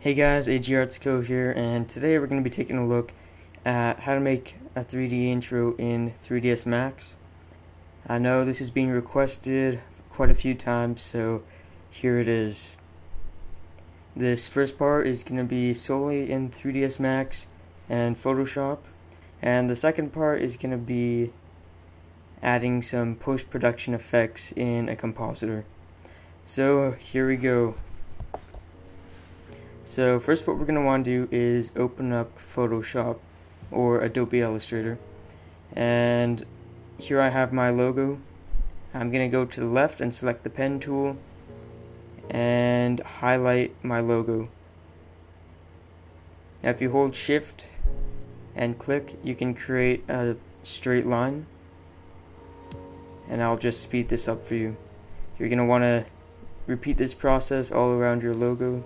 Hey guys, AGArtsCo here, and today we're going to be taking a look at how to make a 3D intro in 3ds Max. I know this is being requested quite a few times, so here it is. This first part is going to be solely in 3ds Max and Photoshop, and the second part is going to be adding some post-production effects in a compositor. So here we go. So first what we're going to want to do is open up Photoshop or Adobe Illustrator, and here I have my logo. I'm going to go to the left and select the pen tool and highlight my logo. Now if you hold shift and click, you can create a straight line, and I'll just speed this up for you. You're going to want to repeat this process all around your logo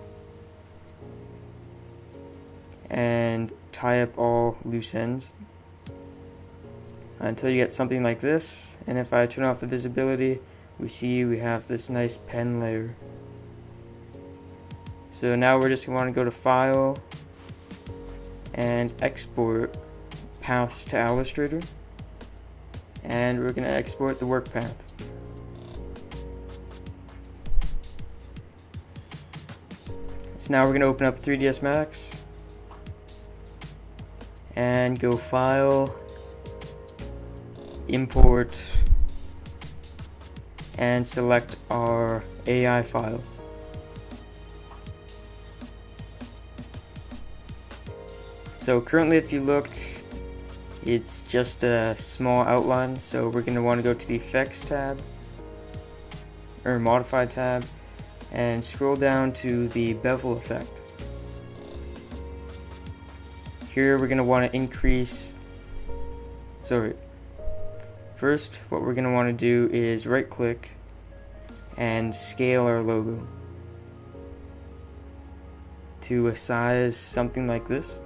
and tie up all loose ends until you get something like this. And if I turn off the visibility, we have this nice pen layer. So now we're just going to want to go to File and Export Paths to Illustrator, and we're going to export the work path. So now we're going to open up 3ds Max and go File, Import, and select our AI file. So currently, if you look, it's just a small outline, so we're going to want to go to the Effects tab, or Modify tab, and scroll down to the bevel effect. Here we're going to want to increase, first what we're going to want to do is right click and scale our logo to a size something like this.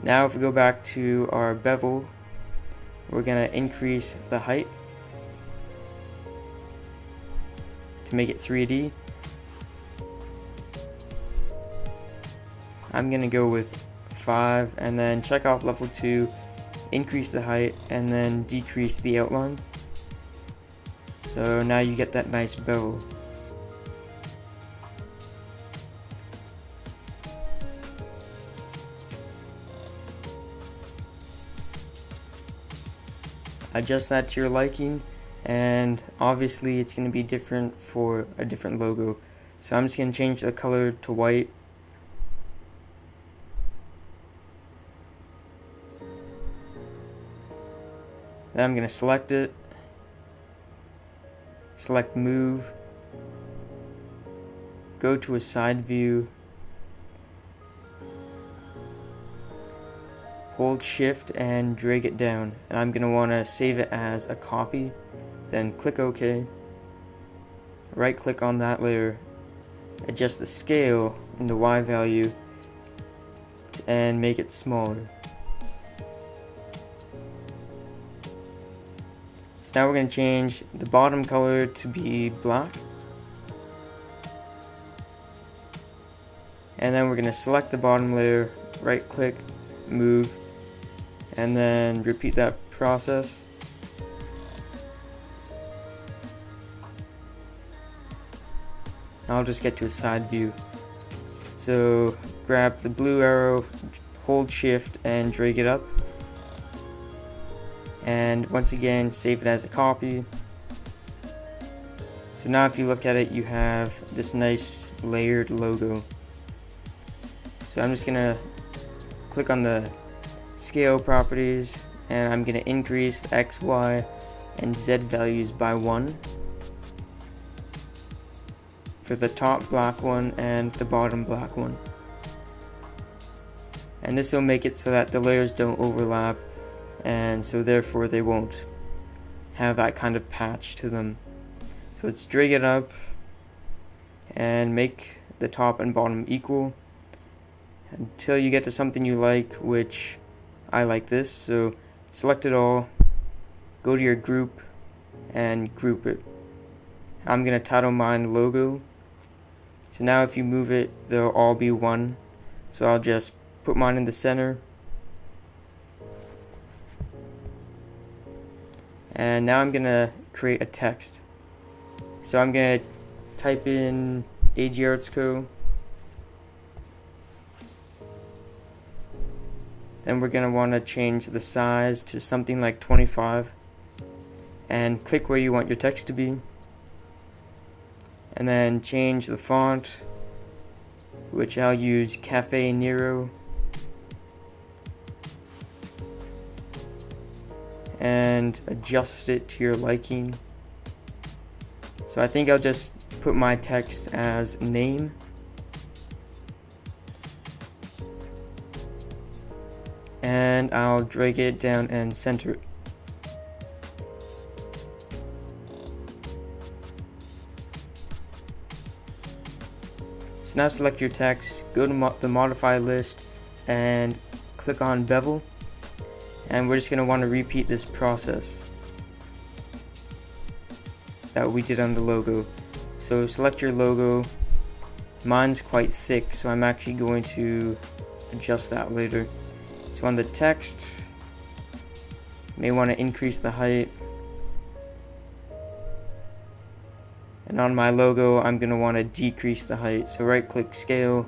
Now if we go back to our bevel, we're going to increase the height to make it 3D. I'm going to go with 5, and then check off level 2, increase the height, and then decrease the outline. So now you get that nice bevel. Adjust that to your liking, and obviously it's going to be different for a different logo. So I'm just going to change the color to white. Then I'm going to select it, select move, go to a side view, hold shift and drag it down, and I'm going to want to save it as a copy. Then click OK, right click on that layer, adjust the scale in the Y value and make it smaller. So now we're going to change the bottom color to be black, and then we're going to select the bottom layer, right click, move, and then repeat that process. I'll just get to a side view. So grab the blue arrow, hold shift and drag it up, and once again save it as a copy. So now if you look at it, you have this nice layered logo. So I'm just gonna click on the scale properties, and I'm gonna increase the X, Y, and Z values by 1 for the top black one and the bottom black one. And this will make it so that the layers don't overlap, and so therefore they won't have that kind of patch to them. So let's drag it up and make the top and bottom equal until you get to something you like, which I like this. So select it all, go to your group and group it. I'm going to title mine logo. So now if you move it, they'll all be one. So I'll just put mine in the center. And now I'm gonna create a text. So I'm gonna type in AGArtsco. Then we're gonna wanna change the size to something like 25. And click where you want your text to be. And then change the font, which I'll use Cafe Nero. And adjust it to your liking. So I think I'll just put my text as name. And I'll drag it down and center it. So now select your text, go to the modify list, and click on bevel. And we're just going to want to repeat this process that we did on the logo. So select your logo. Mine's quite thick, so I'm actually going to adjust that later. So on the text, you may want to increase the height. And on my logo, I'm going to want to decrease the height. So right click scale.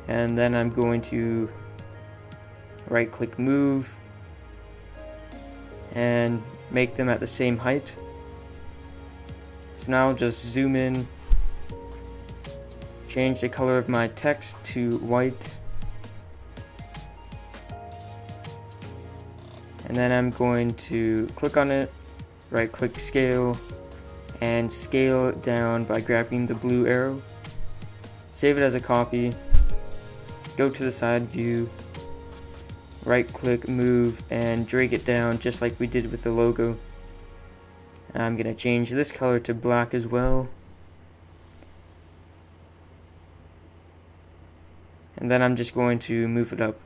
And then I'm going to right click move and make them at the same height. So now I'll just zoom in, change the color of my text to white. And then I'm going to click on it, right click scale, and scale it down by grabbing the blue arrow. Save it as a copy, go to the side view, right click move, and drag it down just like we did with the logo. And I'm going to change this color to black as well. And then I'm just going to move it up.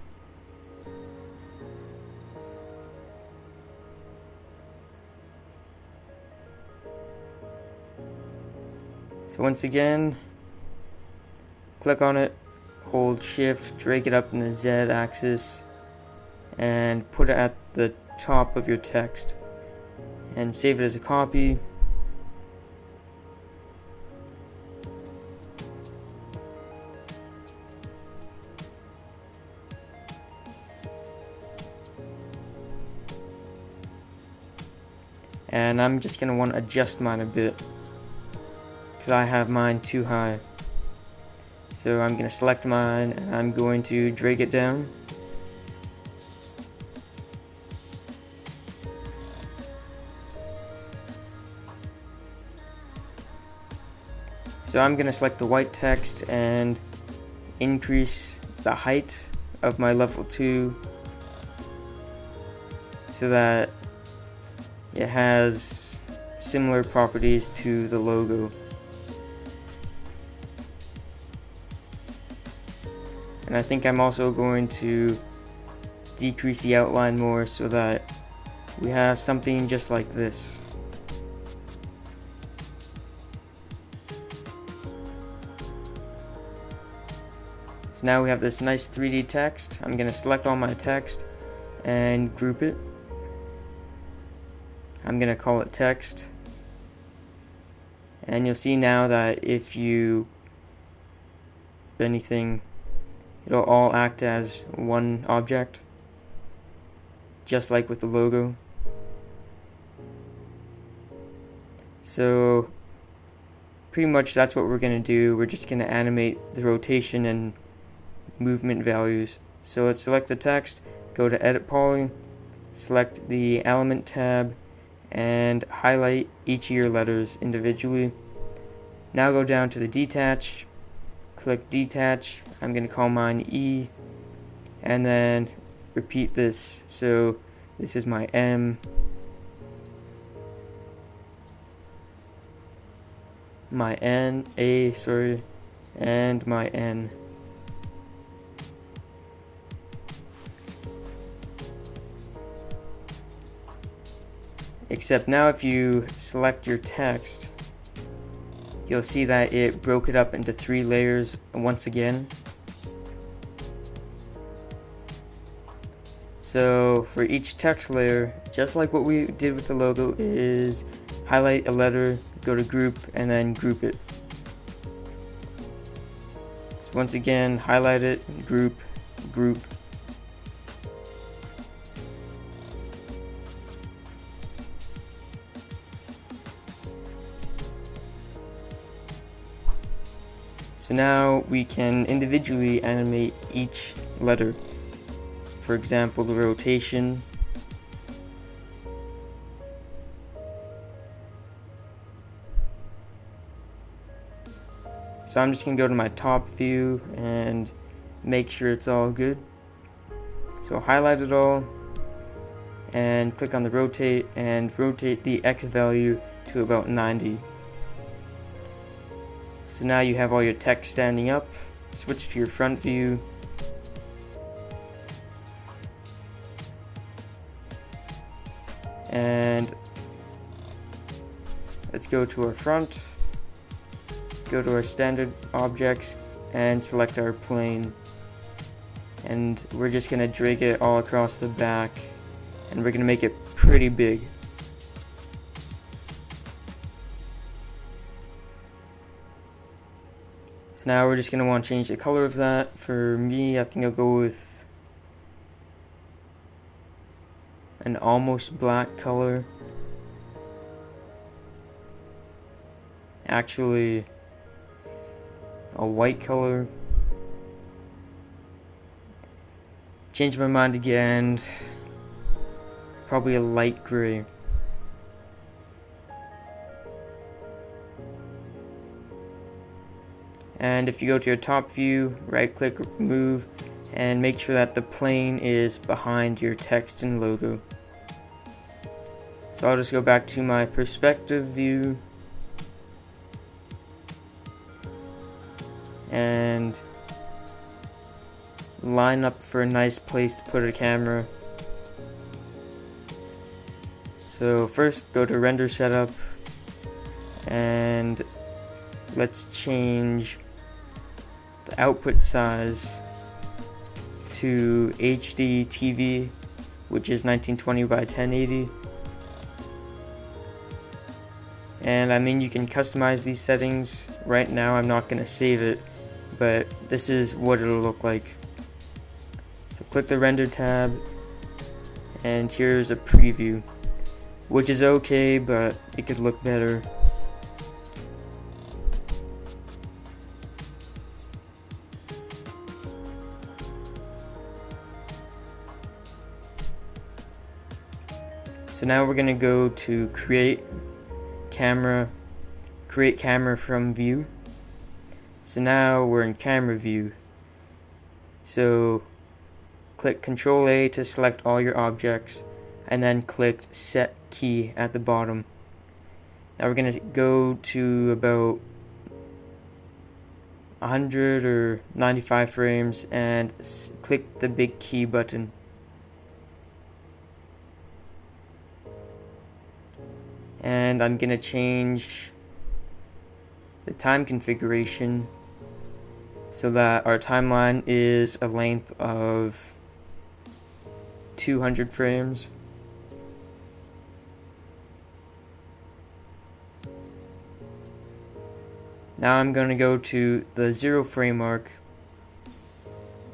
So once again, click on it, hold shift, drag it up in the Z axis, and put it at the top of your text. And save it as a copy. And I'm just going to want to adjust mine a bit, because I have mine too high. So I'm going to select mine and I'm going to drag it down. So I'm going to select the white text and increase the height of my level 2 so that it has similar properties to the logo. And I think I'm also going to decrease the outline more so that we have something just like this. So now we have this nice 3D text. I'm going to select all my text and group it. I'm going to call it text. And you'll see now that if you do anything, it'll all act as one object, just like with the logo. So pretty much that's what we're going to do. We're just going to animate the rotation and movement values. So let's select the text, go to Edit Poly, select the Element tab, and highlight each of your letters individually. Now go down to the Detach, click Detach. I'm going to call mine E, and then repeat this. So this is my M, my N, A, sorry, and my N. Except now if you select your text, you'll see that it broke it up into 3 layers once again. So for each text layer, just like what we did with the logo, is highlight a letter, go to group, and then group it. So once again, highlight it, group, group. So now we can individually animate each letter. For example, the rotation. So I'm just going to go to my top view and make sure it's all good. So highlight it all and click on the rotate and rotate the X value to about 90. So now you have all your text standing up. Switch to your front view. And let's go to our front, go to our standard objects, and select our plane. And we're just going to drag it all across the back, and we're going to make it pretty big. So now we're just going to want to change the color of that. For me, I think I'll go with an almost black color. Actually, a white color. Change my mind again. Probably a light gray. And if you go to your top view, right click, remove, and make sure that the plane is behind your text and logo. So I'll just go back to my perspective view and line up for a nice place to put a camera. So first go to render setup and let's change the output size to HD TV, which is 1920 by 1080. And I mean, you can customize these settings. Right now I'm not going to save it, but this is what it'll look like. So click the render tab, and here's a preview, which is okay, but it could look better. So now we're going to go to create camera from view. So now we're in camera view. So click Control A to select all your objects, and then click set key at the bottom. Now we're going to go to about 100 or 95 frames and click the big key button. And I'm going to change the time configuration so that our timeline is a length of 200 frames. Now I'm going to go to the 0 frame mark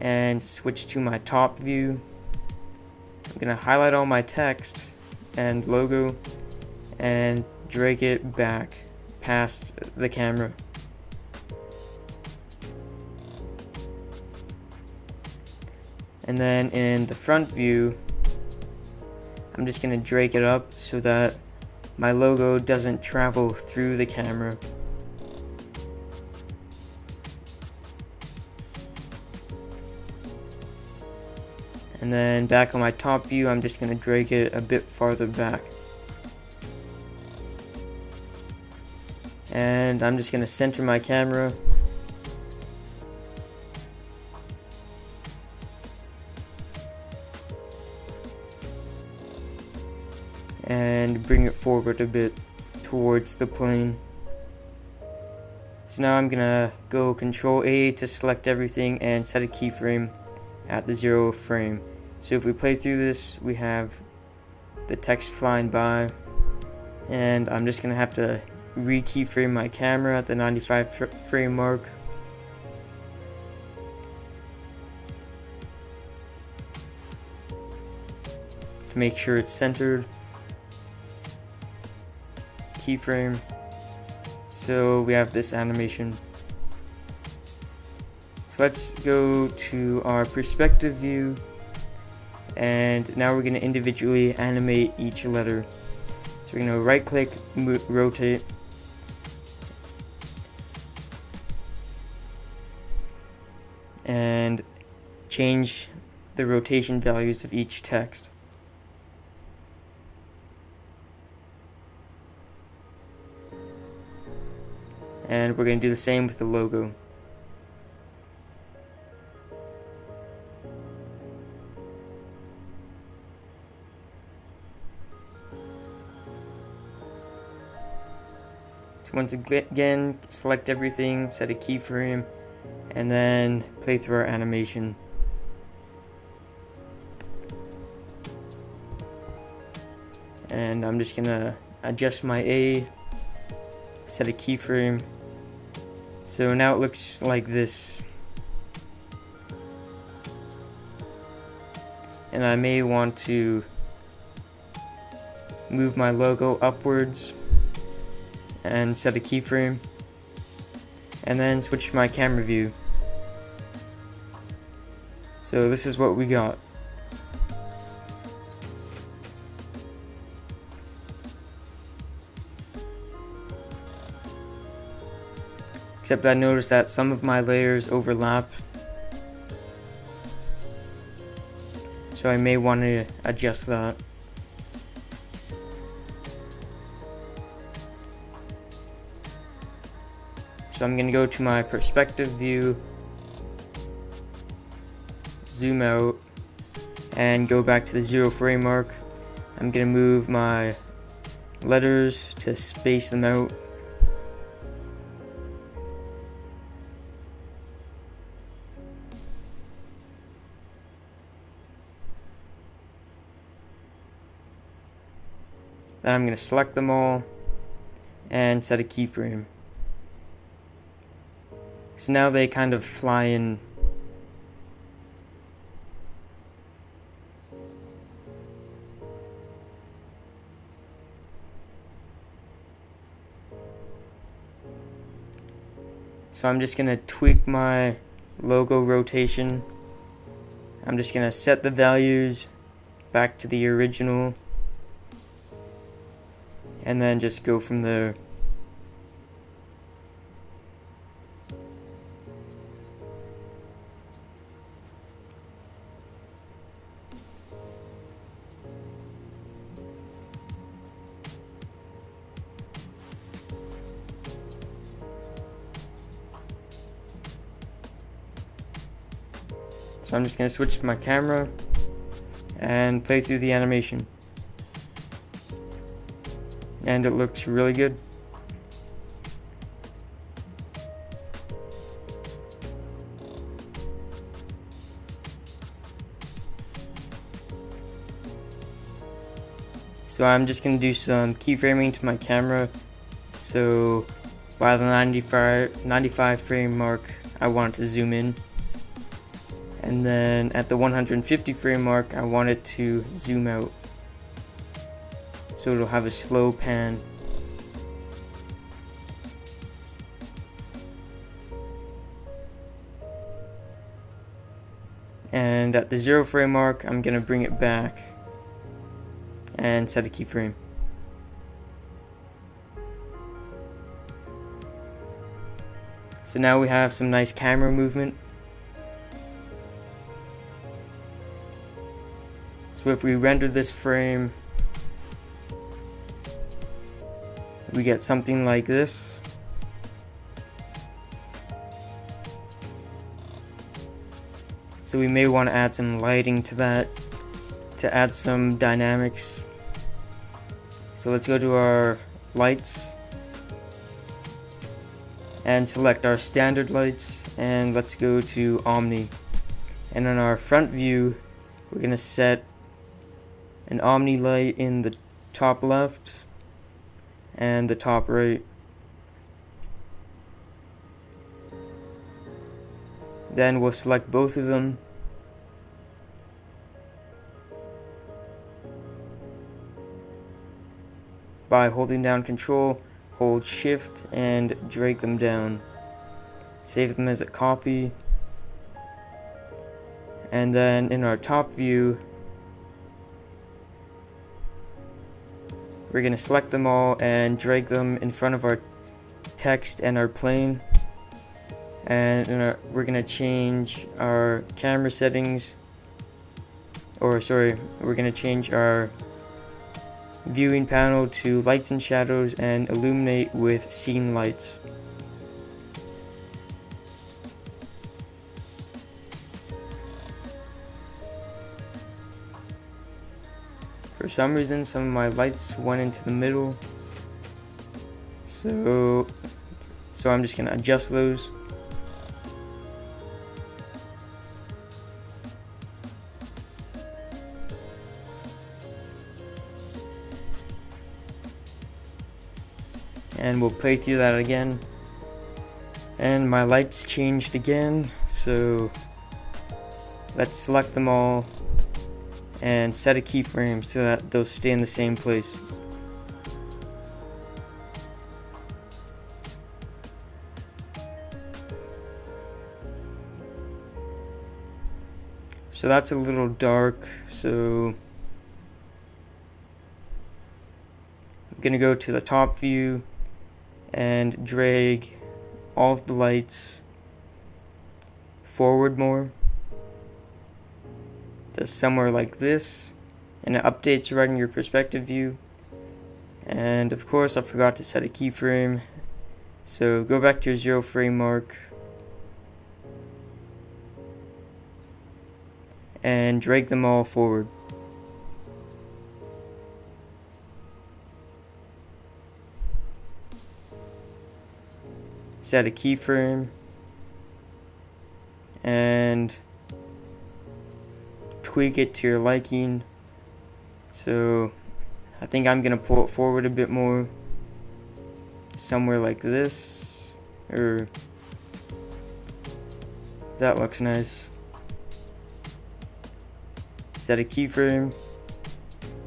and switch to my top view. I'm going to highlight all my text and logo and drag it back past the camera. And then in the front view, I'm just going to drag it up so that my logo doesn't travel through the camera. And then back on my top view, I'm just going to drag it a bit farther back. And I'm just going to center my camera. and bring it forward a bit towards the plane. So now I'm gonna go Control A to select everything and set a keyframe at the 0 frame. So if we play through this, we have the text flying by, and I'm just gonna have to re-keyframe my camera at the 95 frame mark. To make sure it's centered. Keyframe. So we have this animation. So let's go to our perspective view, and now we're going to individually animate each letter. So we're going to right click, rotate, and change the rotation values of each text. And we're going to do the same with the logo. So once again, select everything, set a keyframe, and then play through our animation. And I'm just going to adjust my A, set a keyframe. So now it looks like this. And I may want to move my logo upwards and set a keyframe, and then switch to my camera view. So this is what we got. Except I noticed that some of my layers overlap, so I may want to adjust that. So I'm going to go to my perspective view, zoom out, and go back to the 0 frame mark. I'm going to move my letters to space them out. Then I'm going to select them all and set a keyframe. So now they kind of fly in. So I'm just going to tweak my logo rotation. I'm just going to set the values back to the original, and then just go from there. So I'm just going to switch to my camera and play through the animation. And it looks really good. So I'm just going to do some keyframing to my camera. So by the 95 frame mark, I want it to zoom in. And then at the 150 frame mark, I want it to zoom out. So it'll have a slow pan. And at the 0 frame mark, I'm going to bring it back and set a keyframe. So now we have some nice camera movement. So if we render this frame, we get something like this. So we may want to add some lighting to that to add some dynamics. So let's go to our lights and select our standard lights, and let's go to Omni. And on our front view, we're going to set an Omni light in the top left and the top right. Then we'll select both of them. By holding down Control, hold Shift and drag them down. Save them as a copy. And then in our top view, we're going to select them all and drag them in front of our text and our plane. And we're going to change our camera settings, we're going to change our viewing panel to lights and shadows and illuminate with scene lights. For some reason, some of my lights went into the middle, so I'm just going to adjust those. And we'll play through that again. And my lights changed again, so let's select them all and set a keyframe so that they'll stay in the same place. So that's a little dark, so I'm gonna go to the top view and drag all of the lights forward more to somewhere like this, and it updates right in your perspective view. And of course I forgot to set a keyframe, so go back to your 0 frame mark and drag them all forward. Set a keyframe and tweak it to your liking. So I think I'm gonna pull it forward a bit more, somewhere like this, or that looks nice. Set a keyframe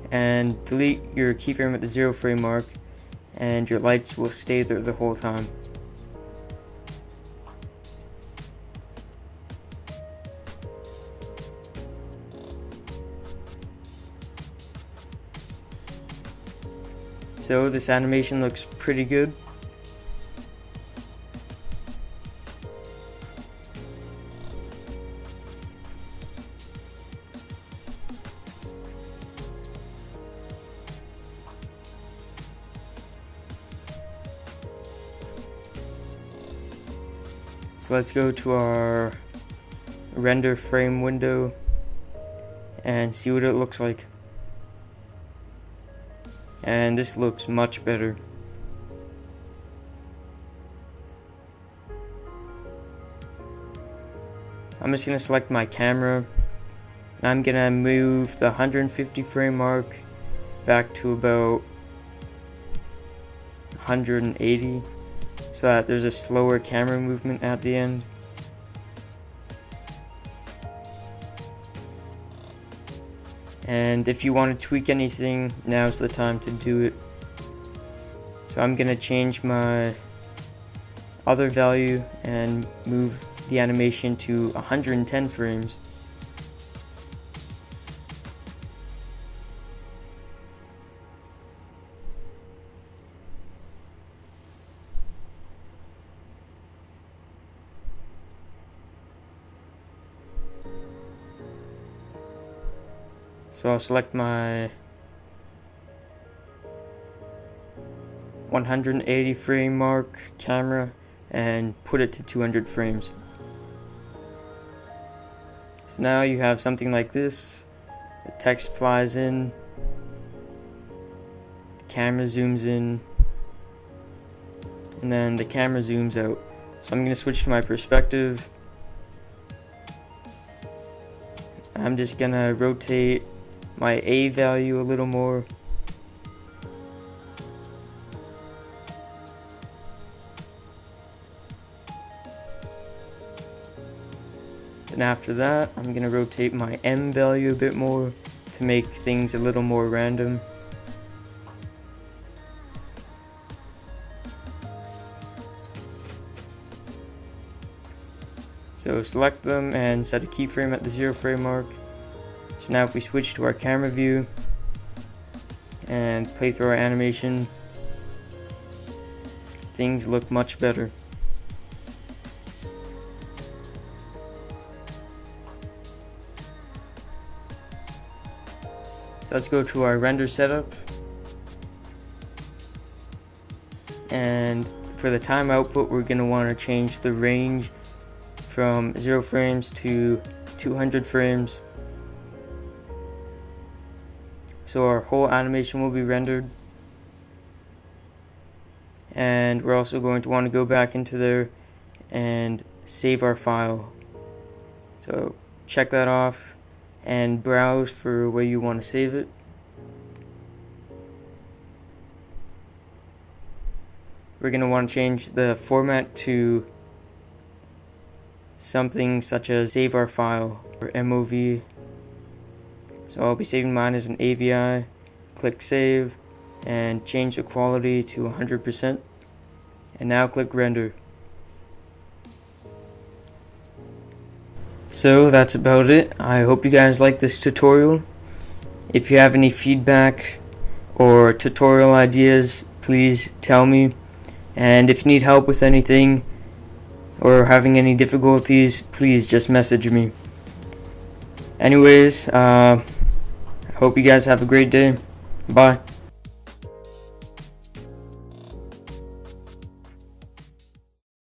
and delete your keyframe at the 0 frame mark, and your lights will stay there the whole time. So this animation looks pretty good. So let's go to our render frame window and see what it looks like. And this looks much better. I'm just gonna select my camera, and I'm gonna move the 150 frame mark back to about 180 so that there's a slower camera movement at the end. And if you want to tweak anything, now's the time to do it. So I'm gonna change my other value and move the animation to 110 frames. So I'll select my 180 frame mark camera and put it to 200 frames. So now you have something like this. The text flies in camera zooms in, and then the camera zooms out. So I'm going to switch to my perspective. I'm just going to rotate my A value a little more. And after that, I'm going to rotate my M value a bit more to make things a little more random. So select them and set a keyframe at the 0 frame mark. So now if we switch to our camera view and play through our animation, things look much better. Let's go to our render setup, and for the time output we're going to want to change the range from 0 frames to 200 frames, so our whole animation will be rendered. And we're also going to want to go back into there and save our file. So check that off and browse for where you want to save it. We're going to want to change the format to something such as save our file or MOV. So I'll be saving mine as an AVI. Click save and change the quality to 100%, and now click render. So that's about it. I hope you guys like this tutorial. If you have any feedback or tutorial ideas, please tell me. And if you need help with anything or having any difficulties, please just message me. Anyways, I hope you guys have a great day. Bye.